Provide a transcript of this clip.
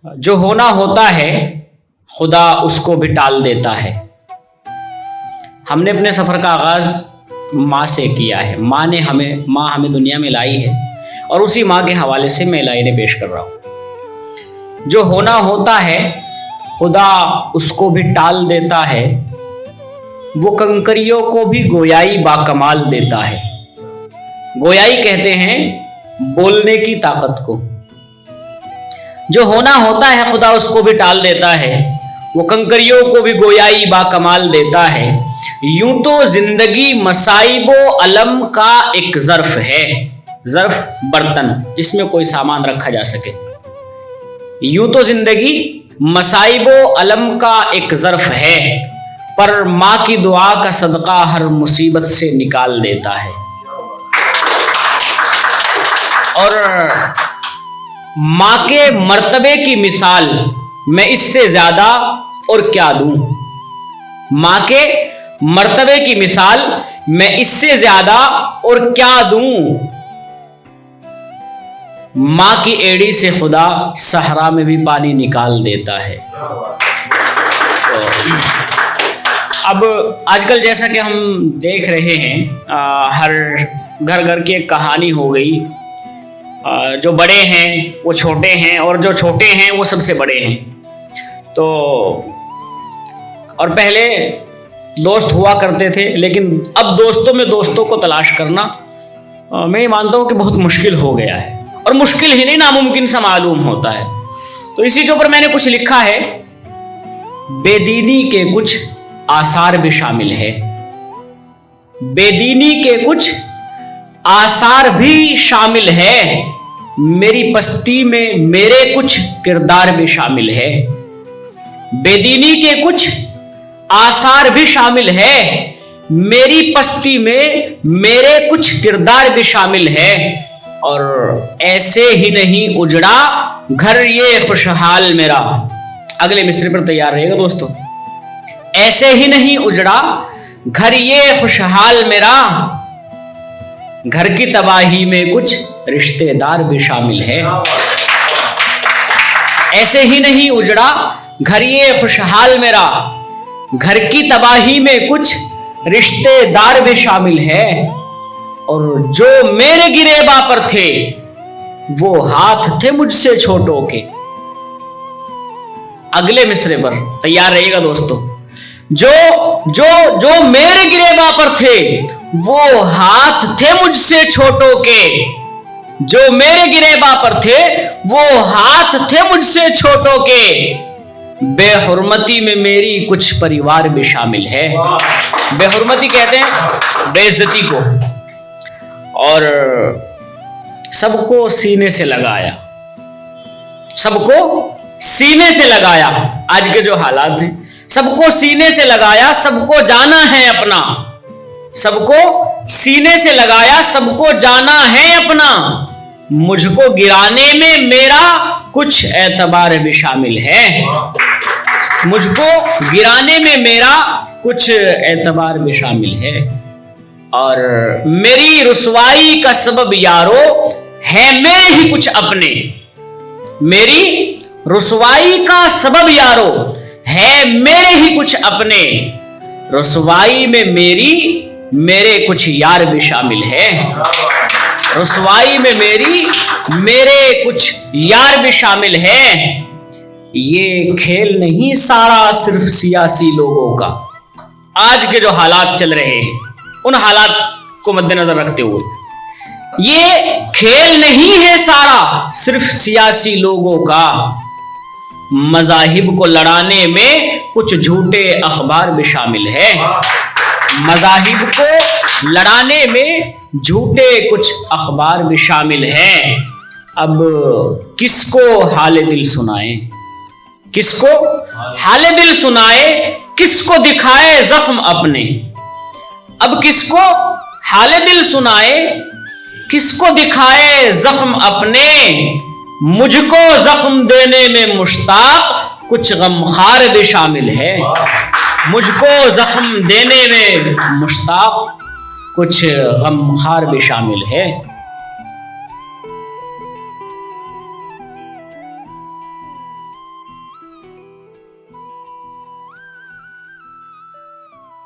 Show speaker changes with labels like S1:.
S1: जो होना होता है खुदा उसको भी टाल देता है। हमने अपने सफ़र का आगाज़ माँ से किया है। माँ हमें दुनिया में लाई है और उसी माँ के हवाले से मैं लाइनें पेश कर रहा हूँ। जो होना होता है खुदा उसको भी टाल देता है, वो कंकरियों को भी गोयाई बाकमाल देता है। गोयाई कहते हैं बोलने की ताकत को। जो होना होता है खुदा उसको भी टाल देता है, वो कंकरियों को भी गोयाई बाकमाल देता है। यूं तो जिंदगी मसाइबो अलम का एक ज़र्फ है, ज़र्फ बर्तन जिसमें कोई सामान रखा जा सके। यूं तो जिंदगी मसाइबो अलम का एक ज़र्फ है, पर माँ की दुआ का सदका हर मुसीबत से निकाल देता है। और माँ के मर्तबे की मिसाल मैं इससे ज्यादा और क्या दूं। माँ के मर्तबे की मिसाल मैं इससे ज्यादा और क्या दूं। माँ की एड़ी से खुदा सहरा में भी पानी निकाल देता है। तो अब आजकल जैसा कि हम देख रहे हैं, हर घर घर की एक कहानी हो गई। जो बड़े हैं वो छोटे हैं और जो छोटे हैं वो सबसे बड़े हैं। तो और पहले दोस्त हुआ करते थे, लेकिन अब दोस्तों में दोस्तों को तलाश करना मैं ये मानता हूँ कि बहुत मुश्किल हो गया है। और मुश्किल ही नहीं, नामुमकिन सा मालूम होता है। तो इसी के ऊपर मैंने कुछ लिखा है। बेदीनी के कुछ आसार भी शामिल है, बेदीनी के कुछ आसार भी शामिल है। मेरी पस्ती में मेरे कुछ किरदार भी शामिल है। बेदीनी के कुछ आसार भी शामिल है, मेरी पस्ती में मेरे कुछ किरदार भी शामिल है। और ऐसे ही नहीं उजड़ा घर ये खुशहाल मेरा। अगले मिसरे पर तैयार रहेगा दोस्तों। ऐसे ही नहीं उजड़ा घर ये खुशहाल मेरा, घर की तबाही में कुछ रिश्तेदार भी शामिल है। ऐसे ही नहीं उजड़ा घर ये खुशहाल मेरा, घर की तबाही में कुछ रिश्तेदार भी शामिल है। और जो मेरे गिरेबा पर थे वो हाथ थे मुझसे छोटों के। अगले मिसरे पर तैयार रहिएगा दोस्तों। जो जो जो मेरे गिरेबा पर थे वो हाथ थे मुझसे छोटों के। जो मेरे गिरेबा पर थे वो हाथ थे मुझसे छोटों के। बेहुरमती में मेरी कुछ परिवार भी शामिल है। बेहुरमती कहते हैं बेइज्जती को। और सबको सीने से लगाया, सबको सीने से लगाया। आज के जो हालात हैं, सबको सीने से लगाया, सबको जाना है अपना। सबको सीने से लगाया, सबको जाना है अपना। मुझको गिराने में मेरा कुछ एतबार भी शामिल है। मुझको गिराने में मेरा कुछ एतबार भी शामिल है। और मेरी रुसवाई का सबब यारो है मेरे ही कुछ अपने। मेरी रुसवाई का सबब यारो है मेरे ही कुछ अपने। रुसवाई में मेरे कुछ यार भी शामिल है। रुसवाई में मेरे कुछ यार भी शामिल है। ये खेल नहीं सारा सिर्फ सियासी लोगों का। आज के जो हालात चल रहे हैं उन हालात को मद्देनजर रखते हुए, ये खेल नहीं है सारा सिर्फ सियासी लोगों का। मजाहिब को लड़ाने में कुछ झूठे अखबार भी शामिल है। मजाहिब को लड़ाने में झूठे कुछ अखबार भी शामिल हैं। अब किसको हाले दिल सुनाए, किसको हाले दिल सुनाए, किसको दिखाए जख्म अपने। अब किसको हाले दिल सुनाए, किसको दिखाए जख्म अपने। मुझको जख्म देने में मुश्ताक कुछ गमखार भी शामिल है। मुझको जख्म देने में मुश्ताक कुछ गमखार भी शामिल है।